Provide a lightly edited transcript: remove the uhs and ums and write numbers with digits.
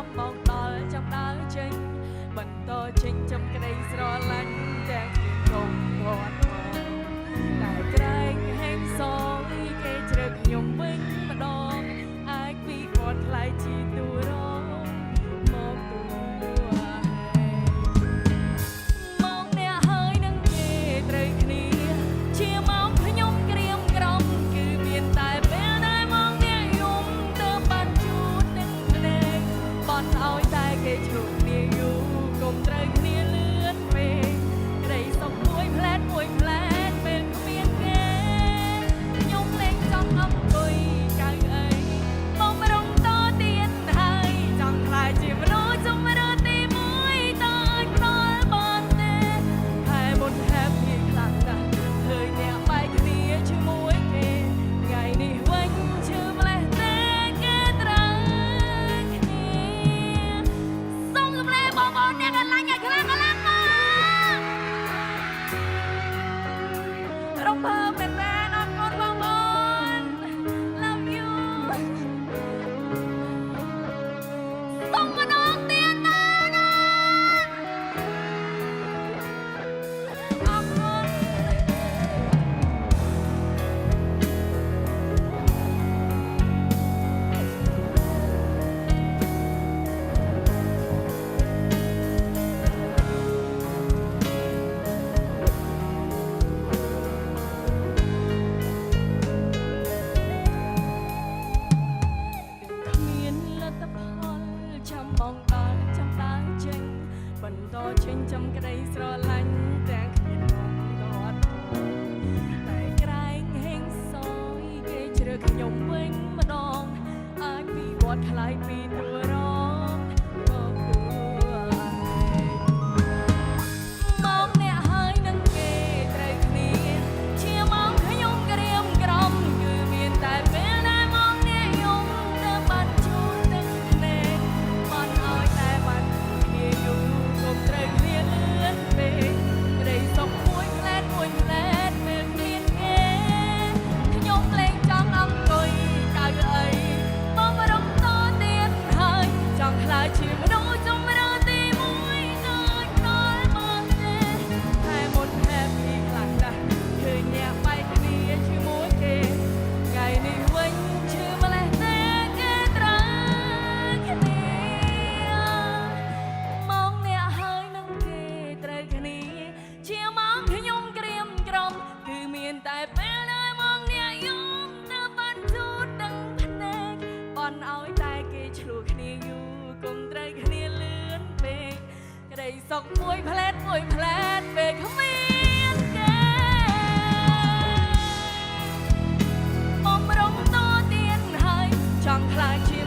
ចាំមកដល់ចាំដើរចេញបន្តចេញចំក្តីស្រឡាញ់ទាំងគ្នាកុំគាត់តែក្រែងហេងសងគេជ្រើខ្ញុំវិញម្ដងអាចពីគាត់ខ្លាយជាទូរងមកទូមកអ្នកហើយនឹងគេត្រូវគ្នាជាមកខ្ញុំក្រៀមក្រំគឺមានតែពេលដែលមកអ្នកយំទៅបានជួតនឹងភ្នែកបន់ឲ្យតែគេជ្រុលគ្នាយូរកុំត្រូវគ្នាលឿនពេកក្តីសុខមួយផ្លែតពេលគ្មានគេខ្ញុំលែងចង់អង្គុយកៅអីមករងតទៀតហើយចង់ខ្លាចជាមនុស្សជំរឿទីមួយតើអាចផ្ដល់បានទេតែមុន happy ខ្លាំងណាស់ឃើញអ្នកបែកគ្នាជាមួយគេថ្ងៃនេះវិញឈឺម្លេះទេគេត្រូវគ្នាសូមសម្លេងបងប្អូនអ្នកកន្លាញ់ឲ្យខ្លាំងមករំភើបមែនតើអរគុណបងប្អូន Love you សូមម្ដងទៀតណាអរគុណ គ្មានលទ្ធផលចាំមកដល់ចាំដើរចេញបន្តចេញចំក្តីស្រឡាញ់ទាំងគ្នាមកដល់តែក្រែងហេងសយគេជ្រើខ្ញុំវិញម្ដងអាចពីវត្តខ្លាយពីទូរងមកទូមកអ្នកហើយនឹងគេត្រូវគ្នាជាមកខ្ញុំក្រៀមក្រំគឺមានតែពេលដែលមកអ្នកយំទៅបាត់ជួនទឹកភ្នែកបានឲ្យតែបានគ្នាយូរកុំត្រូវគ្នាលឿនពេកក្តីសុខមួយផ្លែតពេលគ្មានគេខ្ញុំលែងចង់អង្គុយកៅអីមករំតទៀតហើយចង់ខ្លាចជាមនុស្សជំរឿទីមួយដូចដល់មកទេតែមុន happy ខ្លាំងណាស់ឃើញអ្នកបែកគ្នាជាមួយគេថ្ងៃនេះវិញឈឺម្លេះទេគេត្រូវគ្នាមកអ្នកហើយនឹងគេត្រូវគ្នាជាមកខ្ញុំក្រៀមក្រំគឺមានតែពេលដែលមកអ្នកយំទៅបានជួតដឹងភ្នែកបន់ឲ្យតែគេឆ្លោះគ្នាយូរកុំត្រូវគ្នាលឿនពេកក្តីសុខមួយផ្លែតពេលគ្មានគេបំរុងតទៀតហើយចង់ខ្លាចជា